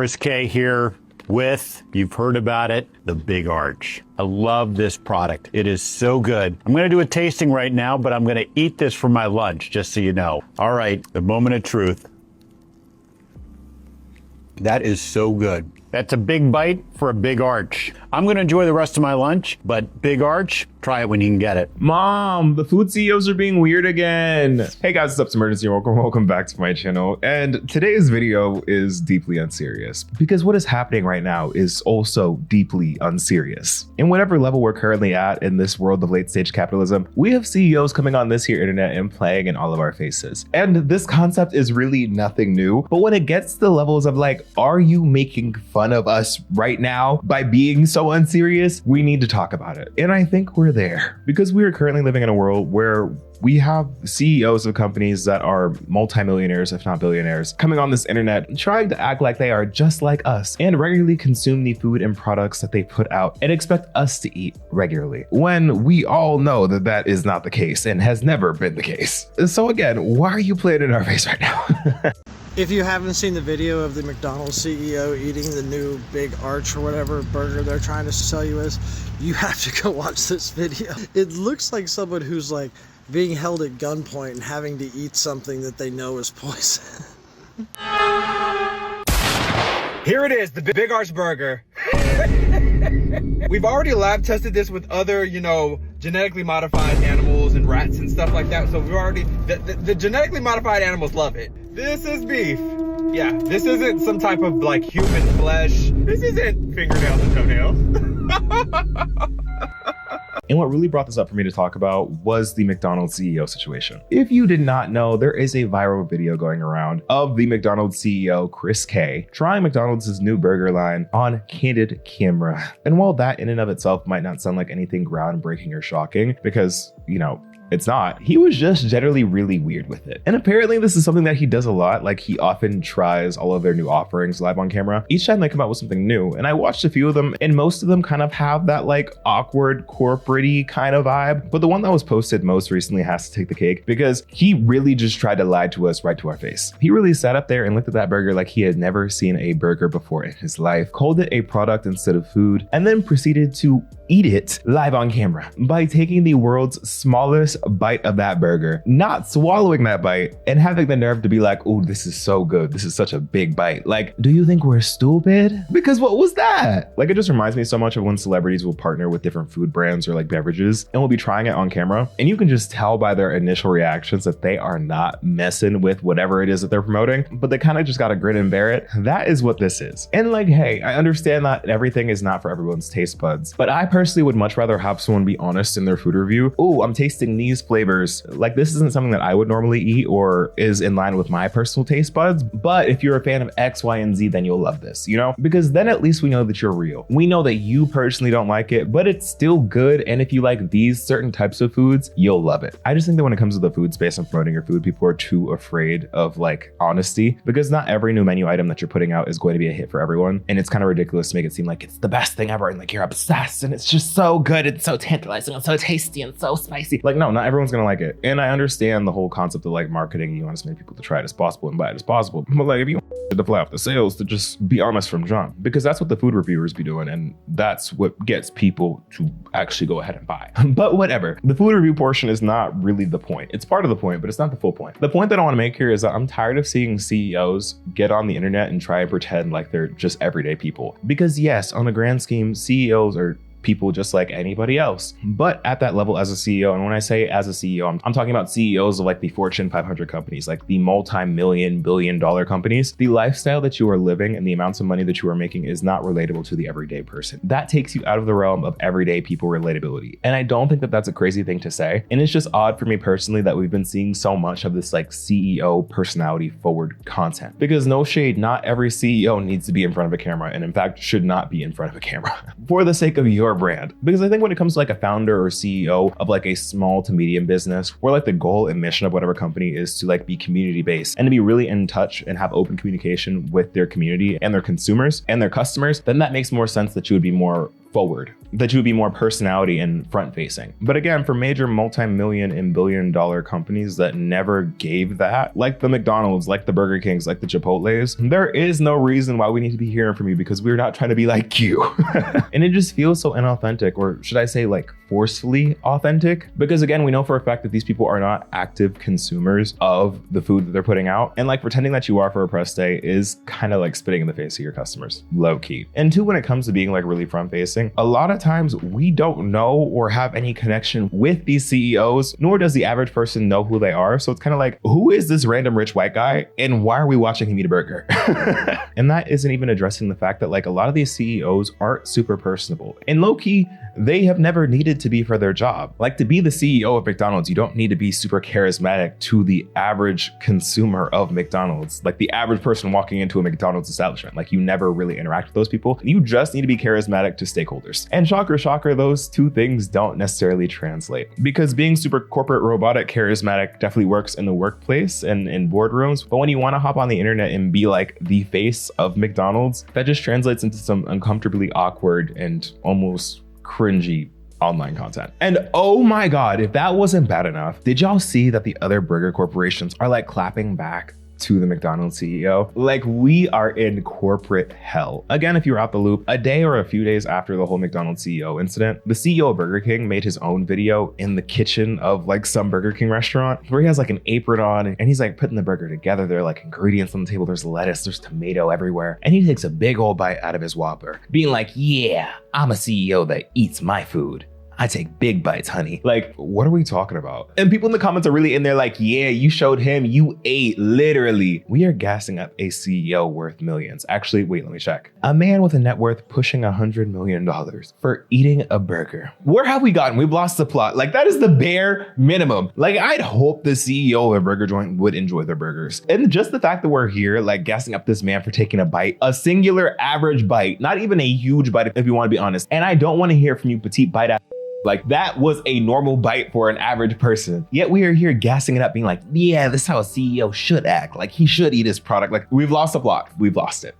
Chris K here with, you've heard about it, the Big Arch. I love this product. It is so good. I'm gonna do a tasting right now, but I'm gonna eat this for my lunch, just so you know. All right, the moment of truth. That is so good. That's a big bite for a Big Arch. I'm gonna enjoy the rest of my lunch, but Big Arch, try it when you can get it. Mom, the food CEOs are being weird again. Hey guys, what's up? It's Imurgency. Welcome back to my channel. And today's video is deeply unserious because what is happening right now is also deeply unserious. In whatever level we're currently at in this world of late stage capitalism, we have CEOs coming on this here internet and playing in all of our faces. And this concept is really nothing new, but when it gets to the levels of like, are you making fun of us right now by being so unserious? We need to talk about it. And I think we're there because we are currently living in a world where we have CEOs of companies that are multimillionaires, if not billionaires, coming on this internet trying to act like they are just like us and regularly consume the food and products that they put out and expect us to eat regularly, when we all know that that is not the case and has never been the case. So again, why are you playing in our face right now? If you haven't seen the video of the McDonald's CEO eating the new Big Arch or whatever burger they're trying to sell you as, you have to go watch this video. It looks like someone who's like being held at gunpoint and having to eat something that they know is poison. Here it is, the Big Arch burger. We've already lab tested this with other, genetically modified animals and rats and stuff like that. So we've already, the genetically modified animals love it. This is beef. Yeah, this isn't some type of like human flesh. This isn't fingernails and toenails. And what really brought this up for me to talk about was the McDonald's CEO situation. If you did not know, there is a viral video going around of the McDonald's CEO, Chris K, trying McDonald's new burger line on candid camera. And while that in and of itself might not sound like anything groundbreaking or shocking, because, it's not, he was just generally really weird with it. And apparently this is something that he does a lot. Like, he often tries all of their new offerings live on camera each time they come out with something new. And I watched a few of them and most of them kind of have that like awkward corporate-y kind of vibe. But the one that was posted most recently has to take the cake because he really just tried to lie to us right to our face. He really sat up there and looked at that burger like he had never seen a burger before in his life, called it a product instead of food, and then proceeded to eat it live on camera by taking the world's smallest bite of that burger, not swallowing that bite, and having the nerve to be like, oh, this is so good. This is such a big bite. Like, do you think we're stupid? Because what was that? Like, it just reminds me so much of when celebrities will partner with different food brands or like beverages and will be trying it on camera. And you can just tell by their initial reactions that they are not messing with whatever it is that they're promoting, but they kind of just got to grin and bear it. That is what this is. And like, hey, I understand that everything is not for everyone's taste buds, but I personally would much rather have someone be honest in their food review. Oh, I'm tasting these flavors. Like, this isn't something that I would normally eat or is in line with my personal taste buds. But if you're a fan of X, Y, and Z, then you'll love this, because then at least we know that you're real. We know that you personally don't like it, but it's still good. And if you like these certain types of foods, you'll love it. I just think that when it comes to the food space and promoting your food, people are too afraid of like honesty, because not every new menu item that you're putting out is going to be a hit for everyone. And it's kind of ridiculous to make it seem like it's the best thing ever and like you're obsessed and it's just so good, it's so tantalizing, and so tasty and so spicy. Like, no, not everyone's gonna like it. And I understand the whole concept of like marketing. You want as many people to try it as possible and buy it as possible. But like, if you want to fly off the sales, to just be honest from jump, because that's what the food reviewers be doing, and that's what gets people to actually go ahead and buy. But whatever, the food review portion is not really the point. It's part of the point, but it's not the full point. The point that I want to make here is that I'm tired of seeing CEOs get on the internet and try and pretend like they're just everyday people. Because yes, on the grand scheme, CEOs are people just like anybody else. But at that level as a CEO, and when I say as a CEO, I'm talking about CEOs of like the Fortune 500 companies, like the multi-million, billion-dollar companies. The lifestyle that you are living and the amounts of money that you are making is not relatable to the everyday person. That takes you out of the realm of everyday people relatability. And I don't think that that's a crazy thing to say. And it's just odd for me personally that we've been seeing so much of this like CEO personality forward content. Because no shade, not every CEO needs to be in front of a camera, and in fact should not be in front of a camera for the sake of your brand. Because I think when it comes to like a founder or CEO of like a small to medium business, where like the goal and mission of whatever company is to like be community based and to be really in touch and have open communication with their community and their consumers and their customers, then that makes more sense that you would be more forward, that you would be more personality and front facing. But again, for major multi-million and billion-dollar companies that never gave that, like the McDonald's, like the Burger Kings, like the Chipotle's, there is no reason why we need to be hearing from you, because we're not trying to be like you. And it just feels so inauthentic, or should I say like forcefully authentic? Because again, we know for a fact that these people are not active consumers of the food that they're putting out. And like pretending that you are for a press day is kind of like spitting in the face of your customers, low key. And two, when it comes to being like really front facing, a lot of times we don't know or have any connection with these CEOs, nor does the average person know who they are. So it's kind of like, who is this random rich white guy and why are we watching him eat a burger? And that isn't even addressing the fact that like a lot of these CEOs aren't super personable. And low key, they have never needed to be for their job. Like, to be the CEO of McDonald's, you don't need to be super charismatic to the average consumer of McDonald's, like the average person walking into a McDonald's establishment. Like, you never really interact with those people. You just need to be charismatic to stakeholders. And shocker, shocker, those two things don't necessarily translate, because being super corporate, robotic, charismatic definitely works in the workplace and in boardrooms. But when you want to hop on the internet and be like the face of McDonald's, that just translates into some uncomfortably awkward and almost cringy online content. And oh my God, if that wasn't bad enough, did y'all see that the other burger corporations are like clapping back to the McDonald's CEO? Like, we are in corporate hell. Again, if you're out the loop, a day or a few days after the whole McDonald's CEO incident, the CEO of Burger King made his own video in the kitchen of like some Burger King restaurant where he has like an apron on and he's like putting the burger together. There are like ingredients on the table. There's lettuce, there's tomato everywhere. And he takes a big old bite out of his Whopper, being like, yeah, I'm a CEO that eats my food. I take big bites, honey. Like, what are we talking about? And people in the comments are really in there like, yeah, you showed him, you ate, literally. We are gassing up a CEO worth millions. Actually, wait, let me check. A man with a net worth pushing $100 million for eating a burger. Where have we gotten? We've lost the plot. Like, that is the bare minimum. Like, I'd hope the CEO of a burger joint would enjoy their burgers. And just the fact that we're here, like, gassing up this man for taking a bite, a singular average bite, not even a huge bite, if you want to be honest. And I don't want to hear from you, petite bite ass. Like, that was a normal bite for an average person. Yet we are here gassing it up, being like, yeah, this is how a CEO should act. Like, he should eat his product. Like, we've lost the plot. We've lost it.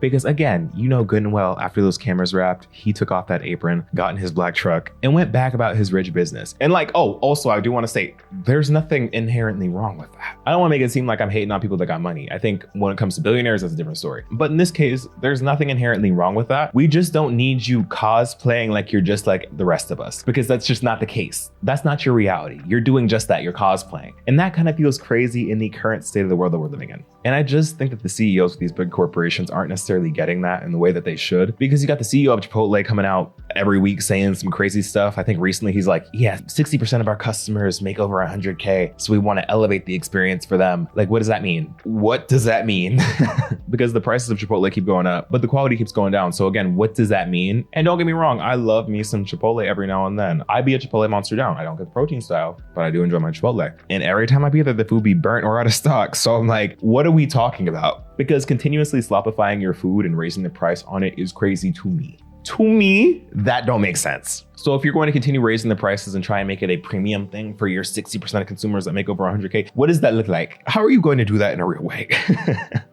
Because again, you know good and well, after those cameras wrapped, he took off that apron, got in his black truck, and went back about his rich business. And like, oh, also, I do want to say, there's nothing inherently wrong with that. I don't want to make it seem like I'm hating on people that got money. I think when it comes to billionaires, that's a different story. But in this case, there's nothing inherently wrong with that. We just don't need you cosplaying like you're just like the rest of us, because that's just not the case. That's not your reality. You're doing just that. You're cosplaying. And that kind of feels crazy in the current state of the world that we're living in. And I just think that the CEOs of these big corporations aren't necessarily getting that in the way that they should, because you got the CEO of Chipotle coming out every week saying some crazy stuff. I think recently he's like, yeah, 60% of our customers make over 100K. So we want to elevate the experience for them. Like, what does that mean? What does that mean? Because the prices of Chipotle keep going up, but the quality keeps going down. So again, what does that mean? And don't get me wrong, I love me some Chipotle every now and then. I be a Chipotle monster down. I don't get the protein style, but I do enjoy my Chipotle. And every time I be there, the food be burnt or out of stock. So I'm like, what are we talking about? Because continuously slopifying your food and raising the price on it is crazy to me. To me, that don't make sense. So if you're going to continue raising the prices and try and make it a premium thing for your 60% of consumers that make over 100K, what does that look like? How are you going to do that in a real way?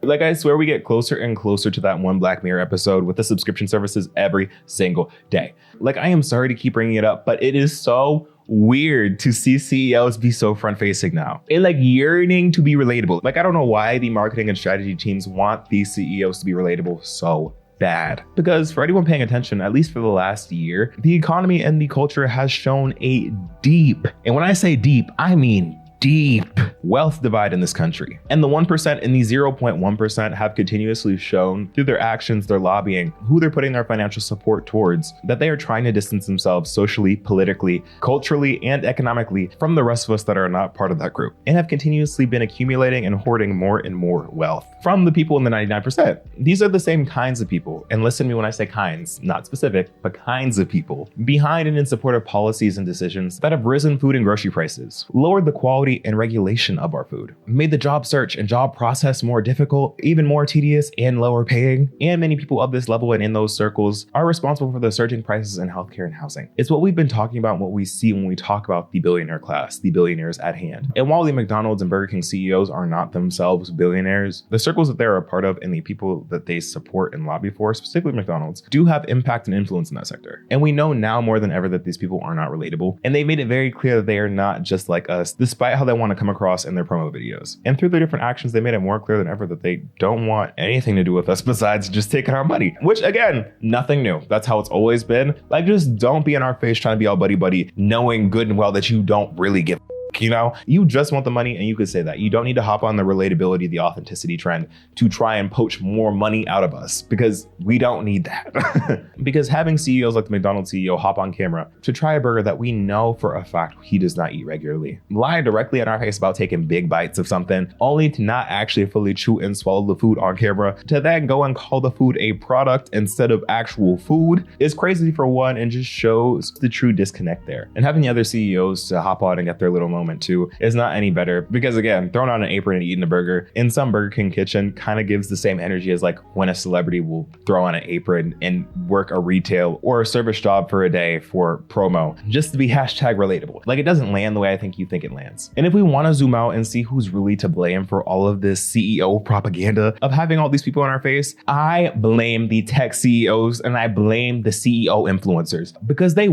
Like, I swear we get closer and closer to that one Black Mirror episode with the subscription services every single day. Like, I am sorry to keep bringing it up, but it is so weird to see CEOs be so front facing now and like yearning to be relatable. Like, I don't know why the marketing and strategy teams want these CEOs to be relatable so bad. Because for anyone paying attention, at least for the last year, the economy and the culture has shown a deep, and when I say deep, I mean deep wealth divide in this country. And the 1% and the 0.1% have continuously shown through their actions, their lobbying, who they're putting their financial support towards, that they are trying to distance themselves socially, politically, culturally, and economically from the rest of us that are not part of that group, and have continuously been accumulating and hoarding more and more wealth from the people in the 99%. These are the same kinds of people, and listen to me when I say kinds, not specific, but kinds of people, behind and in support of policies and decisions that have risen food and grocery prices, lowered the quality quality and regulation of our food, made the job search and job process more difficult, even more tedious and lower paying. And many people of this level and in those circles are responsible for the surging prices in healthcare and housing. It's what we've been talking about, what we see when we talk about the billionaire class, the billionaires at hand. And while the McDonald's and Burger King CEOs are not themselves billionaires, the circles that they're a part of and the people that they support and lobby for, specifically McDonald's, do have impact and influence in that sector. And we know now more than ever that these people are not relatable. And they made it very clear that they are not just like us, despite how they want to come across in their promo videos. And through their different actions, they made it more clear than ever that they don't want anything to do with us besides just taking our money, which again, nothing new. That's how it's always been. Like, just don't be in our face trying to be all buddy, knowing good and well that you don't really give you know, you just want the money, and you could say that. You don't need to hop on the relatability, the authenticity trend to try and poach more money out of us, because we don't need that. Because having CEOs like the McDonald's CEO hop on camera to try a burger that we know for a fact he does not eat regularly, lie directly in our face about taking big bites of something, only to not actually fully chew and swallow the food on camera, to then go and call the food a product instead of actual food, is crazy for one, and just shows the true disconnect there. And having the other CEOs to hop on and get their little moment too is not any better, because again, throwing on an apron and eating a burger in some Burger King kitchen kind of gives the same energy as like when a celebrity will throw on an apron and work a retail or a service job for a day for promo, just to be hashtag relatable. Like, it doesn't land the way I think you think it lands. And if we want to zoom out and see who's really to blame for all of this CEO propaganda of having all these people in our face, I blame the tech CEOs and I blame the CEO influencers, because they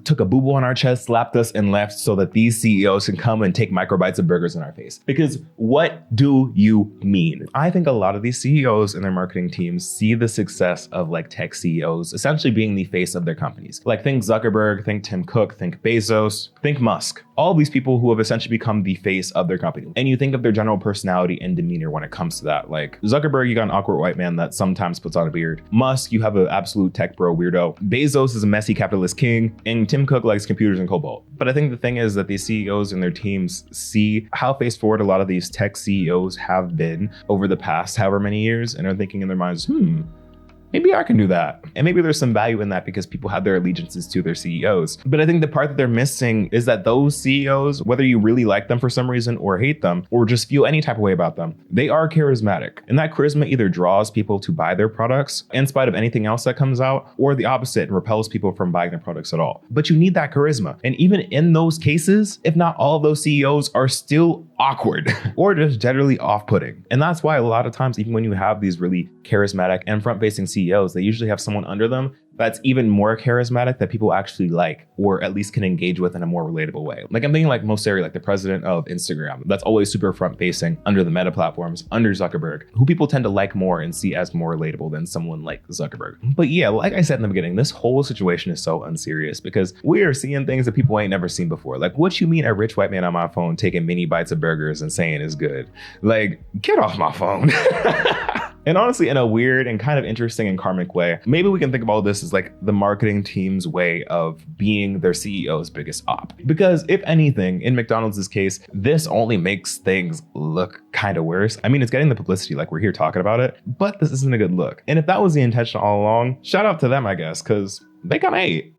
took a boo-boo on our chest, slapped us, and left so that these CEOs can come and take microbites of burgers in our face. Because what do you mean? I think a lot of these CEOs and their marketing teams see the success of like tech CEOs essentially being the face of their companies. Like, think Zuckerberg, think Tim Cook, think Bezos, think Musk. All these people who have essentially become the face of their company. And you think of their general personality and demeanor when it comes to that. Like Zuckerberg, you got an awkward white man that sometimes puts on a beard. Musk, you have an absolute tech bro weirdo. Bezos is a messy capitalist king. And Tim Cook likes computers and cobalt. But I think the thing is that these CEOs and their teams see how face forward a lot of these tech CEOs have been over the past however many years, and are thinking in their minds, maybe I can do that. And maybe there's some value in that because people have their allegiances to their CEOs. But I think the part that they're missing is that those CEOs, whether you really like them for some reason or hate them or just feel any type of way about them, they are charismatic. And that charisma either draws people to buy their products in spite of anything else that comes out, or the opposite, and repels people from buying their products at all. But you need that charisma. And even in those cases, if not all of those CEOs are still awkward or just generally off-putting. And that's why a lot of times, even when you have these really charismatic and front-facing CEOs, they usually have someone under them that's even more charismatic that people actually like, or at least can engage with in a more relatable way. Like, I'm thinking like Mosseri, like the president of Instagram, that's always super front facing under the Meta platforms, under Zuckerberg, who people tend to like more and see as more relatable than someone like Zuckerberg. But yeah, like I said in the beginning, this whole situation is so unserious because we are seeing things that people ain't never seen before. Like, what you mean a rich white man on my phone taking mini bites of burgers and saying it's good? Like, get off my phone. And honestly, in a weird and kind of interesting and karmic way, maybe we can think of all this as like the marketing team's way of being their CEO's biggest op. Because if anything, in McDonald's case, this only makes things look kind of worse. I mean, it's getting the publicity, like we're here talking about it, but this isn't a good look. And if that was the intention all along, shout out to them, I guess, because they kind of ate.